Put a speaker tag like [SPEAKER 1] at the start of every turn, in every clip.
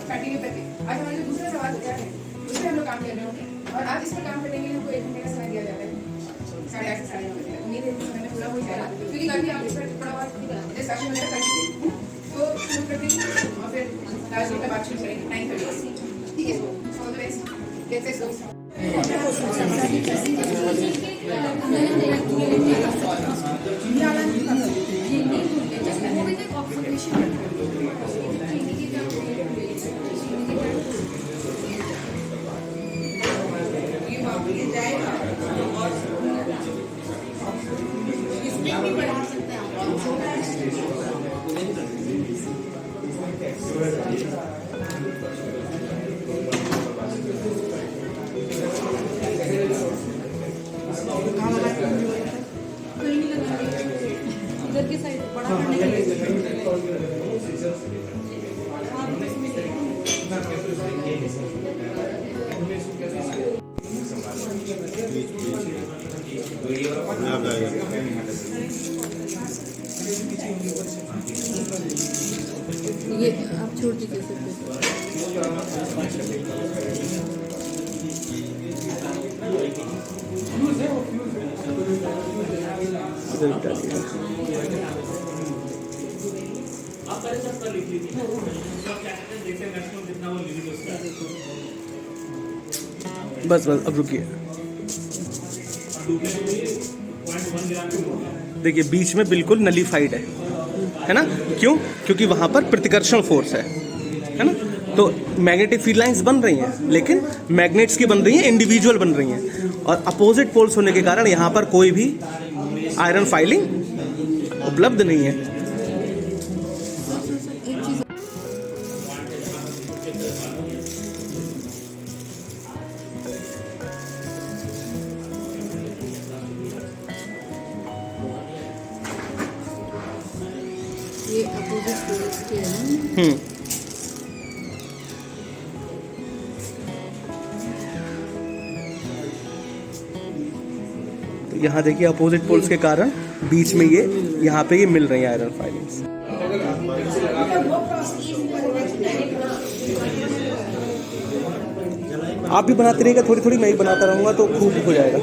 [SPEAKER 1] Continue करके आज हमारा जो दूसरा सवाल होता है उस पर हम लोग काम कर रहे होंगे और आज इस पर काम करने के लिए हमको 1 घंटे का समय दिया जाता है 8:30 से 9:30 बजे तक। उम्मीद है कि समय में पूरा हो जाएगा क्योंकि कल भी आप इस पर थोड़ा बहुत डिस्कशन वगैरह कर चुके हैं। तो शुरू करते हैं और फिर लास्ट डेट का बात शुरू करेंगे 9:30। ठीक है, all the best, let's go.
[SPEAKER 2] इधर की साइड बड़ा करने के लिए ये आप छोड़ दीजिए सर।
[SPEAKER 3] बस अब रुकिए। देखिए बीच में बिल्कुल नलीफाइड है ना? क्यों? क्योंकि वहां पर प्रतिकर्षण फोर्स है ना? तो मैग्नेटिक फील्ड लाइंस बन रही हैं, लेकिन मैग्नेट्स की बन रही हैं, इंडिविजुअल बन रही हैं, और अपोजिट पोल्स होने के कारण यहाँ पर कोई भी आयरन फाइलिंग उपलब्ध नहीं है।
[SPEAKER 2] ये अपोजिट पोल्स के हैं।
[SPEAKER 3] तो यहाँ देखिए अपोजिट पोल्स के कारण बीच में ये यहाँ पे ये मिल रही है आयरन फाइलिंग्स। आप भी बनाते रहिएगा, थोड़ी थोड़ी मैं ही बनाता रहूँगा तो खूब हो जाएगा।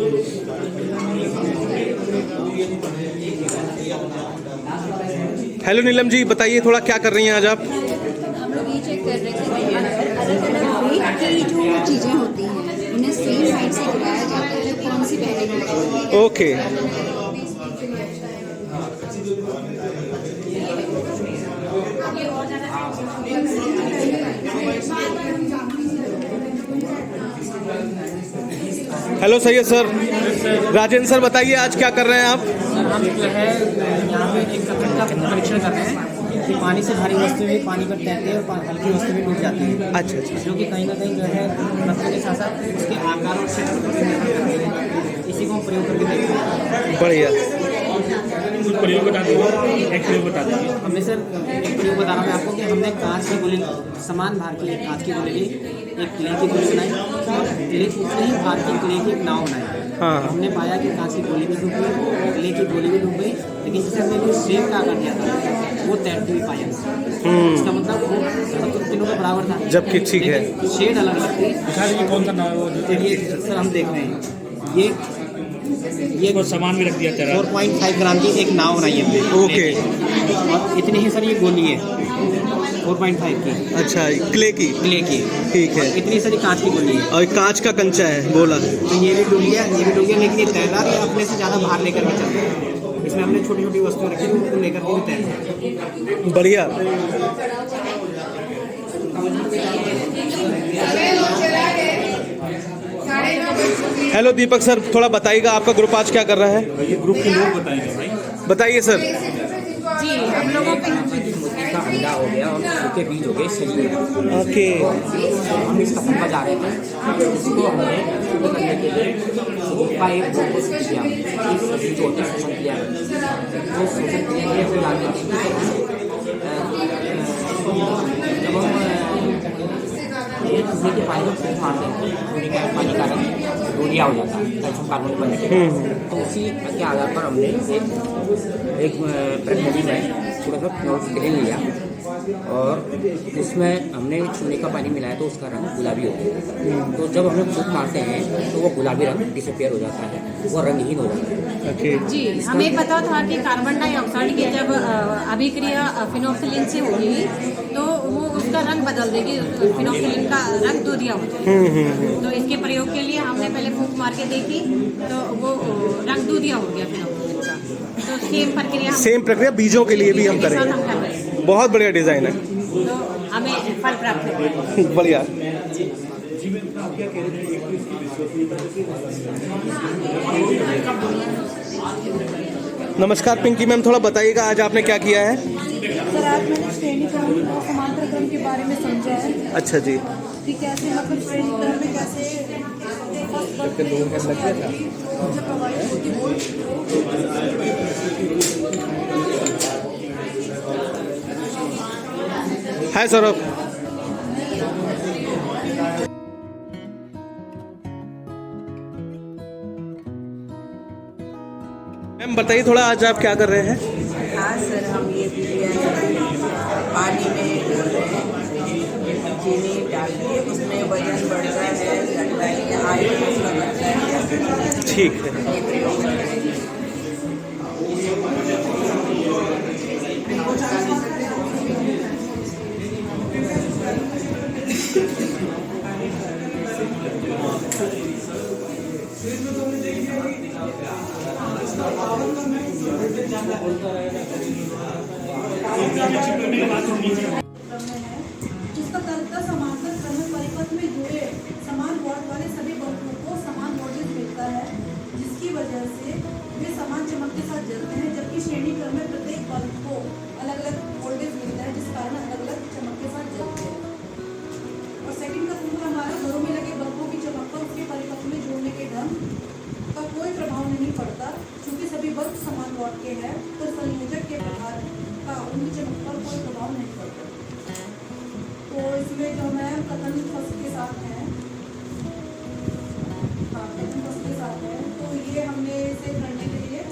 [SPEAKER 3] हेलो नीलम जी, बताइए थोड़ा क्या कर रही हैं आज आप?
[SPEAKER 2] हम लोग ये चेक कर रहे थे कि अलग अलग वेट की जो चीज़ें होती हैं उन्हें सेम हाइट से गिराया जाता है, कौन सी पहले गिराई।
[SPEAKER 3] Okay. Hello Syed sir, Rajendra sir बताइए आज क्या कर रहे हैं आप?
[SPEAKER 4] हम जो है यहाँ पे एक कथन का परीक्षण कर रहे हैं कि पानी से भारी वस्तु भी पानी पर तैरती है और हल्की वस्तु भी डूब जाती है।
[SPEAKER 3] अच्छा अच्छा।
[SPEAKER 4] जो कि कहीं ना कहीं जो है वस्तु के साथ साथ उसके आकार और क्षेत्र पर भी निर्भर करते हैं। इसी को हम प्रयोग करके देखते हैं।
[SPEAKER 3] बढ़िया।
[SPEAKER 5] कुछ प्रयोग बता दीजिए, एक प्रयोग बता दीजिए।
[SPEAKER 4] हमने सर एक प्रयोग बता रहा हूँ मैं आपको कि हमने कांच की गोली, समान भार की एक कांच की गोली ली, एक क्ले की गोली बनाई और उतने ही भार की क्ले की एक नाव बनाई।
[SPEAKER 3] हाँ।
[SPEAKER 4] हमने पाया कि कांच की गोली भी डूब गई, क्ले की गोली भी डूब गई, लेकिन जिसे हमने जो शेप का आकार दिया था वो तैरती हुई पाया। इसका मतलब वो मतलब तीनों का बराबर था,
[SPEAKER 3] जबकि ठीक है,
[SPEAKER 4] शेड अलग अलग थी।
[SPEAKER 5] कौन सा नाम है वो?
[SPEAKER 4] ये सर हम देख रहे हैं, ये
[SPEAKER 5] को सामान भी रख दिया तेरा।
[SPEAKER 4] 4.5 ग्राम की एक नाव बनाई है।
[SPEAKER 3] ओके।
[SPEAKER 4] और इतनी ही सर ये गोली है 4.5 की।
[SPEAKER 3] अच्छा, क्ले की?
[SPEAKER 4] क्ले की।
[SPEAKER 3] ठीक है।
[SPEAKER 4] इतनी सारी कांच की गोली है
[SPEAKER 3] और कांच का कंचा है गोला।
[SPEAKER 4] तो ये भी डूब गया, ये भी डूब गया, लेकिन ये तैरना ये अपने से ज़्यादा भार लेकर भी चलता है। इसमें हमने छोटी छोटी वस्तुएं रखी उनको लेकर के भी तैरना।
[SPEAKER 3] बढ़िया। हेलो दीपक सर, थोड़ा बताइएगा आपका ग्रुप आज क्या कर रहा है?
[SPEAKER 5] ग्रुप के लोग बताएंगे भाई।
[SPEAKER 3] बताइए सर।
[SPEAKER 2] जी, हम लोगों पे
[SPEAKER 4] इसका अंडा हो गया और सूखे बीज हो गए सही।
[SPEAKER 3] ओके।
[SPEAKER 4] हम इसका फंदा जा रहे थे, इसको हमने शुरू करने के लिए का एक प्रोसेस किया, छोटे शोषण किया। तो शोषण क्रिया के लिए जाते थे जब हम ये किसी के पानी में फूट मारते हैं, पानी का रंग दूरिया हो जाता है कैल्शियम कार्बोनेट बनने के बाद। तो उसी के आधार पर हमने एक प्रणाली में थोड़ा सा ग्रीन लिया, और उसमें हमने चूने का पानी मिलाया तो उसका रंग गुलाबी हो गया। तो जब हम लोग फूंक मारते हैं तो वो गुलाबी रंग डिसअपियर हो जाता है, वो रंगहीन हो जाता है।
[SPEAKER 3] ओके।
[SPEAKER 6] जी, हमें पता था कि कार्बन डाइऑक्साइड की जब अभिक्रिया फिनोक्सिलिन से होगी तो वो उसका रंग बदल देगी, फिनोक्सिलिन का रंग दूधिया हो जाएगा। तो इसके प्रयोग के लिए हमने पहले फूंक मार के देखी तो वो रंग दूधिया हो गया फिनोक्सिलिन का। तो सेम प्रक्रिया
[SPEAKER 3] बीजों के लिए भी हम
[SPEAKER 6] के साथ हम
[SPEAKER 3] करेंगे।
[SPEAKER 6] कर रहे हैं।
[SPEAKER 3] बहुत बढ़िया डिजाइन है,
[SPEAKER 6] तो हमें फल प्राप्त हो।
[SPEAKER 3] बढ़िया। नमस्कार पिंकी मैम, थोड़ा बताइएगा आज आपने क्या किया है?
[SPEAKER 7] सर आज मैंने श्रेणी क्रम और समांतर क्रम के बारे में समझा है
[SPEAKER 3] अच्छा जी।
[SPEAKER 7] कि कैसे मतलब श्रेणी क्रम में कैसे प्रोवाइड होती
[SPEAKER 3] हाय सौरभ। मैम बताइए थोड़ा आज आप क्या कर रहे हैं?
[SPEAKER 8] हाँ सर, हम ये पानी में डाल रहे हैं, चीनी डाल के उसमें वजन बढ़ता है, घटता है, आयरन उसका बढ़ता है।
[SPEAKER 3] ठीक है।
[SPEAKER 8] ये प्रयोग कर रहे हैं।
[SPEAKER 7] जिसका तर्कता समांतर क्रम में परिपथ में जुड़े समान वॉट वाले सभी बल्बों को समान वोल्टेज मिलता है, जिसकी वजह से वे समान चमक के साथ जलते हैं, जबकि श्रेणी क्रम में प्रत्येक बल्ब को अलग अलग वोल्टेज मिलता है, जिस कारण अलग अलग चमक के साथ जलते हैं। और सेकंड का सूत्र हमारा घरों में लगे बल्बों की चमक पर उसके परिपथ में जोड़ने के ढंग का कोई प्रभाव नहीं पड़ता, क्योंकि सभी बल्ब समान वॉट के हैं, तो संयोजक के प्रकार का उनकी चमक पर कोई प्रभाव नहीं पड़ता। तो इसमें जो है कथन फर्स्ट के साथ है, हाँ कथन फर्स्ट के साथ है, तो ये हमने इसे करने के लिए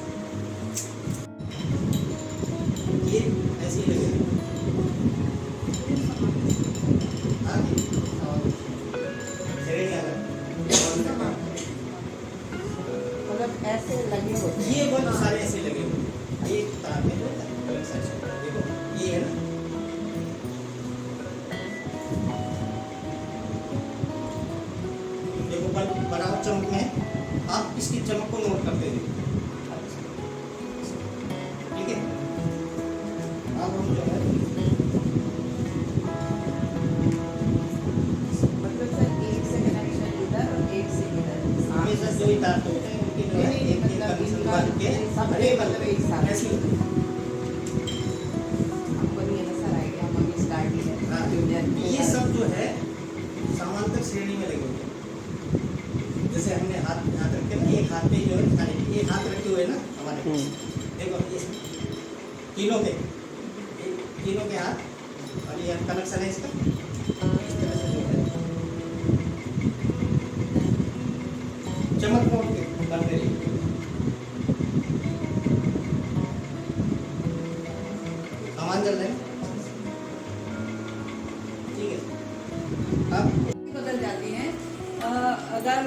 [SPEAKER 9] ये ऐसे ही लगेगा।
[SPEAKER 8] मतलब ऐसे लगे होते हैं।
[SPEAKER 9] ये बहुत सारे ऐसे लगे हुए हैं। ये तार में जो है, देखो ये है ना, देखो बल्ब बराबर चमक में है, आप इसकी चमक को नोट करते रहिए। ठीक है, अब हम जो है
[SPEAKER 8] मतलब सर एक से कनेक्शन इधर और एक से इधर।
[SPEAKER 9] हमेशा जो ही तार होते हैं उनकी जो है एक कनेक्शन बांध के
[SPEAKER 8] सबके मतलब एक साथ।
[SPEAKER 9] ऐसे ही
[SPEAKER 8] हमको नहीं है ना सर आइडिया, हम अभी स्टार्ट ही है।
[SPEAKER 9] हाँ, ये सब जो है समांतर श्रेणी में लगे हुए हैं। जैसे हमने हाथ रखे ना, एक हाथ पे जो है खाली एक हाथ रखे हुए ना हमारे, देखो ये तीनों के हाथ, और ये कनेक्शन है इसका, इस तरह से जो है चमक नोट के करते रहिए। सामान जल रहे हैं, ठीक है। अब
[SPEAKER 7] बदल जाती हैं। अगर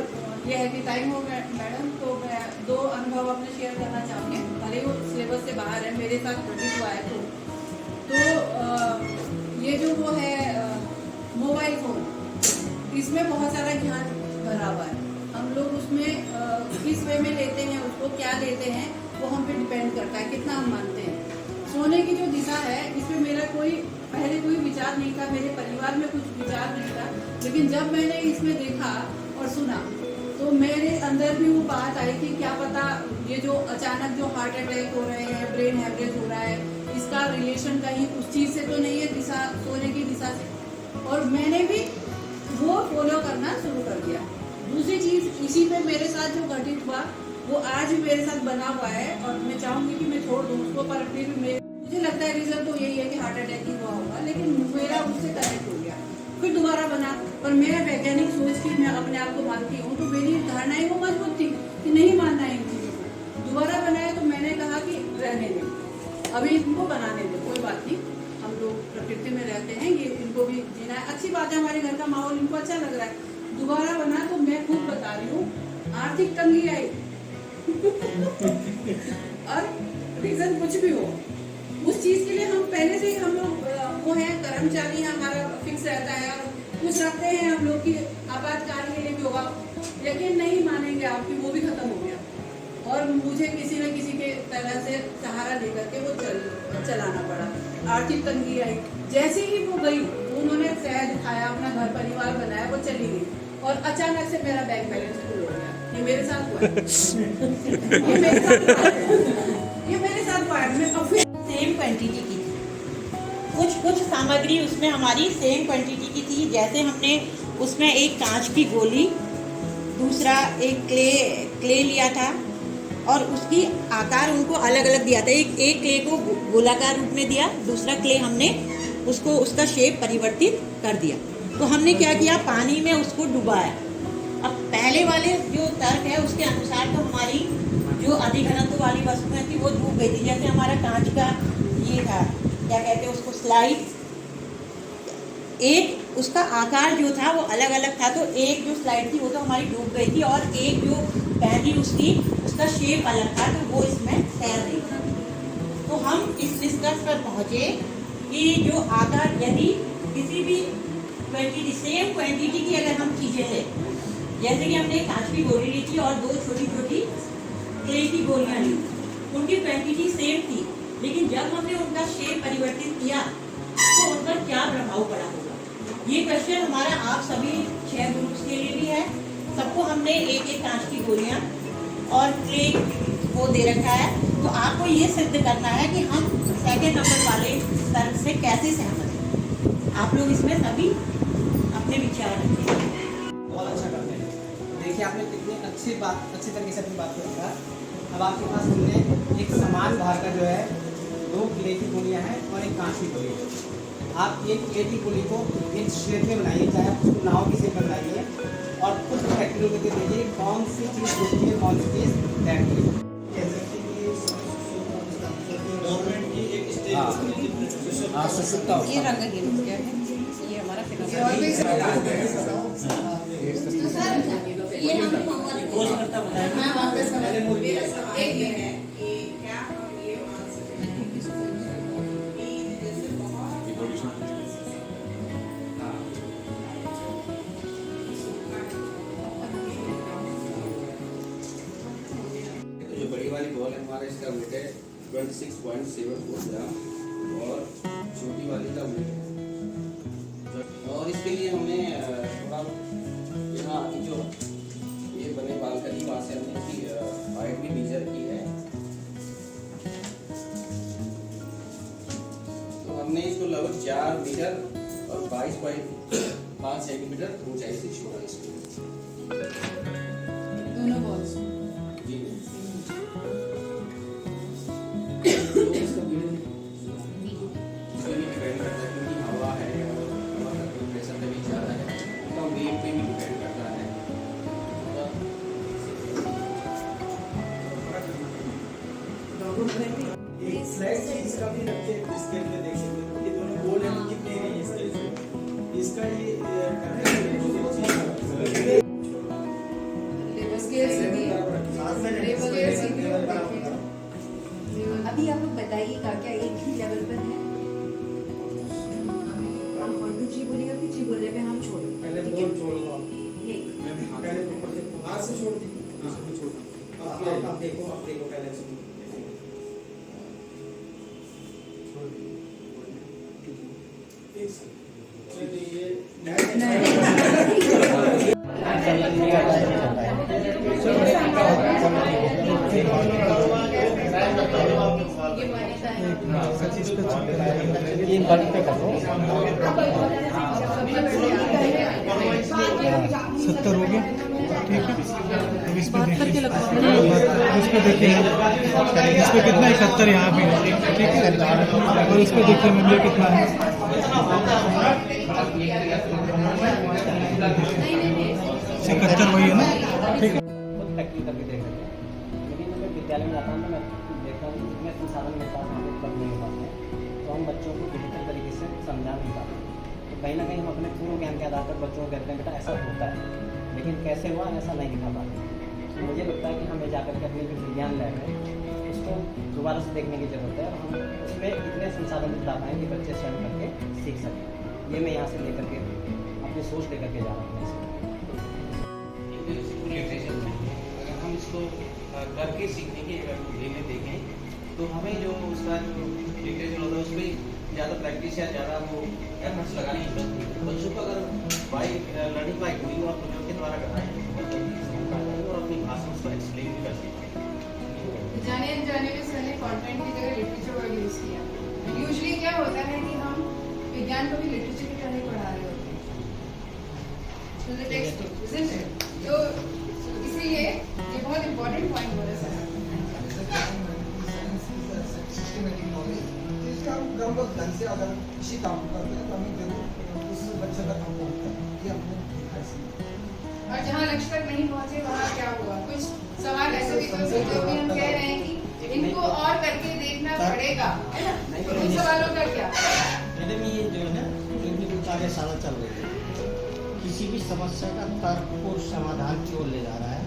[SPEAKER 7] ये है कि टाइम हो गया मैडम, तो मैं दो अनुभव अपने शेयर करना चाहूँगी, भले वो सिलेबस से बाहर है, मेरे साथ घटित हुआ है। तो ये जो वो है मोबाइल फोन, इसमें बहुत सारा ज्ञान भरा हुआ है। हम लोग उसमें किस वे में लेते हैं, उसको क्या लेते हैं, वो हम पे डिपेंड करता है कितना हम मानते हैं। सोने की जो दिशा है, इसमें मेरा पहले कोई विचार नहीं था, मेरे परिवार में कुछ विचार नहीं था, लेकिन जब मैंने इसमें देखा और सुना तो मेरे अंदर भी वो बात आई कि क्या पता ये जो अचानक जो हार्ट अटैक हो रहे हैं, ब्रेन हैमरेज हो रहा है, इसका रिलेशन कहीं उस चीज़ से तो नहीं है, दिशा सोने की दिशा से। और मैंने भी वो फॉलो करना शुरू कर दिया। दूसरी चीज़ इसी पे मेरे साथ जो घटित हुआ वो आज भी मेरे साथ बना हुआ है, और मैं चाहूँगी कि मैं छोड़ दूँ उसको, पर फिर भी मुझे लगता है रीज़न तो यही है कि हार्ट अटैक ही हुआ होगा, लेकिन मेरा उससे कनेक्ट हो गया, फिर दोबारा बना। पर मैं वैज्ञानिक सोच की मैं अपने आप को मानती हूँ, तो मेरी धारणाएं वो मजबूत थी कि नहीं मानना है इन चीज़ों को। दोबारा बनाया तो मैंने कहा कि रहने दे, अभी इनको बनाने दो, कोई बात नहीं, हम लोग प्रकृति में रहते हैं, ये इनको भी जीना है। अच्छी बात है, हमारे घर का माहौल इनको अच्छा लग रहा है। दोबारा बना तो मैं खुद बता रही हूँ, आर्थिक तंगी आई और रीजन कुछ भी हो, उस चीज के लिए हम पहले से ही हम लोग वो है कर्मचारी, हमारा फिक्स रहता है और कुछ रखते हैं हम लोग की आपातकाल के लिए भी होगा, लेकिन नहीं मानेंगे आपकी, वो भी खत्म हो गया और मुझे किसी न किसी के तरह से सहारा लेकर के वो चलाना पड़ा। आर्थिक तंगी आई, जैसे ही वो गई उन्होंने शहद खाया, अपना घर परिवार बनाया, वो चली गई और अचानक से मेरा बैंक बैलेंस फुल हो गया। ये मेरे साथ हुआ है। ये मेरे साथ हुआ है। मैं अब फिर
[SPEAKER 10] सेम क्वांटिटी की थी, कुछ सामग्री उसमें हमारी सेम क्वांटिटी की थी। जैसे हमने उसमें एक कांच की गोली, दूसरा एक क्ले लिया था और उसकी आकार उनको अलग अलग दिया था। एक क्ले को गोलाकार रूप में दिया, दूसरा क्ले हमने उसको उसका शेप परिवर्तित कर दिया। तो हमने क्या किया, पानी में उसको डुबाया। अब पहले वाले जो तर्क है उसके अनुसार तो हमारी जो अधिघनत्व वाली वस्तुएं थी वो डूब गई थी। जैसे हमारा कांच का ये था, क्या कहते हैं उसको, स्लाइड, एक उसका आकार जो था वो अलग अलग था, तो एक जो स्लाइड थी वो तो हमारी डूब गई थी और एक जो पहली उसका शेप अलग था, तो वो इसमें तैर रही थी। तो हम इस निष्कर्ष पर पहुंचे कि जो आकार, यदि किसी भी क्वांटिटी, सेम क्वांटिटी की अगर हम चीजें हैं, जैसे कि हमने कांच की गोली ली थी और दो छोटी छोटी क्ले की गोलियां ली, उनकी क्वांटिटी सेम थी, लेकिन जब हमने उनका शेप परिवर्तित किया तो उन पर क्या प्रभाव पड़ा होगा। ये क्वेश्चन हमारा आप सभी 6 ग्रुप्स के लिए भी है। सबको हमने एक एक कांच की गोलियां और क्ले को दे रखा है। तो आपको ये सिद्ध करना है कि हम सेकंड नंबर वाले तर्क से कैसे सहमत हैं। आप लोग इसमें सभी अपने विचार रखें।
[SPEAKER 9] बहुत अच्छा करते हैं। देखिए आपने कितनी अच्छी तरीके से अपनी बात को रखा। अब आपके पास हमने एक समान भार का जो है 2 क्ले की गोलियां हैं और एक कांच की गोली है। आप एक क्ले की गोली को एक शेप में बनाइए, चाहे आप उसको नाव की शेप में बनाइए और कुछ फैक्टरियों को दे दीजिए कौन सी चीज़ होती है, कौन सी चीज़ बैठती है। गवर्नमेंट की एक स्टेज हाँ सकता हो।
[SPEAKER 6] ये रंगहीन क्या है, ये हमारा
[SPEAKER 11] जो बड़ी वाली बॉल है हमारा, इसका वेट है 26.74 ग्राम और छोटी वाली का वेट है। और इसके लिए हमने थोड़ा यहाँ जो ये बने बालकनी, वहाँ से हमने इसकी हाइट भी मेजर की है। तो हमने इसको लगभग 4 मीटर और 22.5 सेंटीमीटर ऊंचाई से छोड़ा इसको।
[SPEAKER 1] दोनों बॉल्स
[SPEAKER 11] जी डिपेंड करता है, क्योंकि हवा है और हवा का प्रेशर कभी ज़्यादा है, उसका वेट पे भी डिपेंड करता है।
[SPEAKER 9] एक स्लाइड से इसका भी रख के स्केल पे देख सकते हैं। ये दोनों गोल हैं, कितने हैं स्केल पे। इसका ये
[SPEAKER 2] अभी आप लोग बताइएगा क्या एक ही लेवल पर है? हम 1 2 3 बोलेगा, फिर 3 बोलने पे हम छोड़ो।
[SPEAKER 9] पहले बोल छोड़ो आप।
[SPEAKER 2] ये
[SPEAKER 9] पहले हाथ से छोड़ दीजिए। आप देखो पहले से।
[SPEAKER 5] सत्तर हो गया, ठीक है। अब इस पे देखिए, इस पे कितना 71 यहाँ भी है, ठीक है। और इस पे देखिए मूल्य कितना है, 71 वही है ना, ठीक है।
[SPEAKER 9] प्रैक्टिस करके देख सकते हैं। यदि मैं विद्यालय में जाता हूँ तो मैं
[SPEAKER 4] लेकर इतने संसाधन मिलता है हमें उपलब्ध नहीं हो पाते हैं, तो हम बच्चों को डिजिटल तरीके से समझा नहीं पाते। तो कहीं ना कहीं हम अपने पूर्व ज्ञान के आधार पर बच्चों को कहते हैं बेटा ऐसा होता है, लेकिन कैसे हुआ ऐसा नहीं दिखा पाते। तो मुझे लगता है कि हमें जाकर के अपनी जो विज्ञान लैब है उसको दोबारा से देखने की ज़रूरत है, और हम उसमें इतने संसाधन जुटा पाएँ कि बच्चे स्वयं करके सीख सकें। ये मैं यहाँ से लेकर के अपनी सोच लेकर के जा रहा हूँ।
[SPEAKER 11] लिटरेचर में अगर हम इसको करके सीखने के वे में देखें तो हमें जो उसका जो लिटरेचर होता है उस पर ज़्यादा प्रैक्टिस या ज़्यादा वो एफर्ट्स लगाने की जरूरत नहीं है। बच्चों को अगर बाई लर्निंग बाई डूइंग और प्रोजेक्ट के द्वारा कराएं तो बहुत जल्दी समझ पाएंगे और अपनी भाषा उसको एक्सप्लेन भी कर सकते हैं।
[SPEAKER 1] जाने अनजाने में सर ने कंटेंट की जगह लिटरेचर वर्ड यूज़ किया। यूजुअली क्या होता है कि हम विज्ञान को भी लिटरेचर की तरह ही पढ़ा रहे होते हैं, तो टेक्स्ट बुक, isn't it? तो इसीलिए ये बहुत इम्पोर्टेंट पॉइंट बोला सर।
[SPEAKER 12] सिस्टमेटिक नॉलेज इसका हम ग्राउंड ढंग से अगर किसी काम करते हैं तो हमें जरूर उस बच्चे तक हम पहुँचता है ये हमने देखा है।
[SPEAKER 1] और जहाँ लक्ष्य तक नहीं पहुँचे वहाँ क्या हुआ, कुछ सवाल ऐसे भी तो सकते हो कि हम कह रहे हैं कि इनको और करके देखना पड़ेगा, है ना? तो उन सवालों का क्या?
[SPEAKER 9] मैडम ये जो है इनकी जो कार्यशाला चल रही है किसी भी समस्या का तर्क को समाधान की ओर ले जा रहा है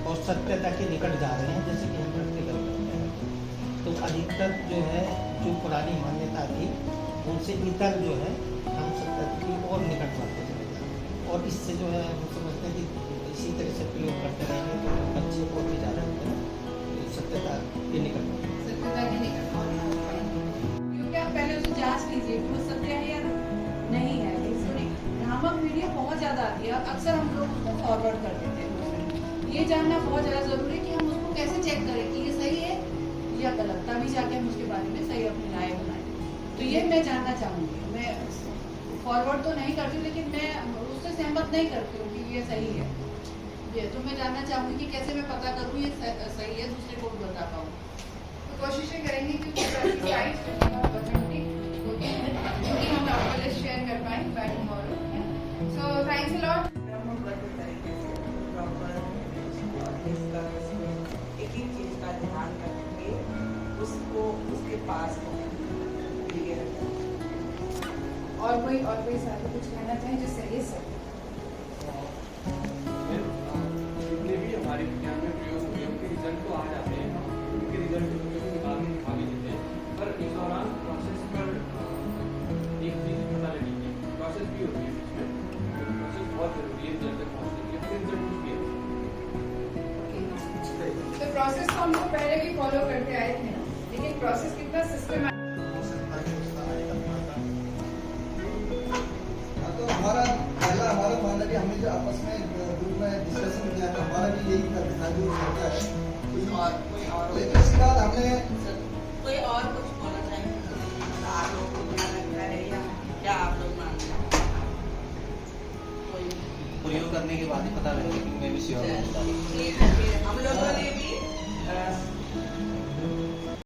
[SPEAKER 9] और सत्यता के निकट जा रहे हैं, जैसे कि हम प्रैक्टिकल करते हैं। तो अधिकतर जो है जो पुरानी मान्यता थी उनसे इतर जो है हम सत्यता की और निकट बढ़ते चले जा रहे हैं, और इससे जो है हम समझते हैं कि इसी तरह से प्रयोग करते रहेंगे तो बच्चे को भी ज़्यादा सत्यता के निकट
[SPEAKER 7] क्योंकि आप पहले उसको जांच लीजिए कि वो सत्य है या नहीं है। भ्रामक वीडियो बहुत ज़्यादा आती है, अक्सर हम लोग उसको फॉरवर्ड कर देते हैं। ये जानना बहुत ज़्यादा ज़रूरी है कि हम उसको कैसे चेक करें कि ये सही है या गलत, तभी जाके हम उसके बारे में सही अपनी राय बनाएं। तो ये मैं जानना चाहूँगी। मैं फॉरवर्ड तो नहीं करती लेकिन मैं उससे सहमत नहीं करती हूँ कि ये सही है। ये तो मैं जानना चाहूँगी कि कैसे मैं पता करूँ ये सही है, दूसरे को भी बता पाऊँ।
[SPEAKER 1] तो कोशिशें करेंगे कि क्योंकि हम आपको लिस्ट शेयर कर पाएँ by tomorrow. So thanks a lot.
[SPEAKER 8] एक ही चीज का ध्यान रखेंगे, उसको उसके पास
[SPEAKER 1] और कोई साथी कुछ कहना चाहें जो सही है सर?
[SPEAKER 13] जितने भी हमारे विज्ञान में प्रयोग हुए उनके रिजल्ट तो आ जाते हैं, उनके रिजल्ट विभाग में दिखा भी देते हैं, पर इस दौरान प्रोसेस पर एक चीज पता लगी कि प्रोसेस भी होती है इसमें, प्रोसेस बहुत जरूरी है रिजल्ट तक पहुँचने के लिए, फिर रिजल्ट भी है।
[SPEAKER 1] तो प्रोसेस तो हम लोग पहले भी फॉलो करते आए थे ना, लेकिन प्रोसेस कितना सिस्टमैटिक।
[SPEAKER 12] तो हमारा मानना कि हमने जो आपस में ग्रुप में डिस्कशन किया था, हमारा भी यही था जो सोचा है। लेकिन इसके बाद हमने
[SPEAKER 8] कोई और कुछ बोलना चाहेंगे? आप लोग को क्या लगता है या क्या आप लोग मानते हैं?
[SPEAKER 11] प्रयोग करने के बाद ही पता लगेगा कि मैं भी श्योर हूँ।
[SPEAKER 8] हम लोगों ने भी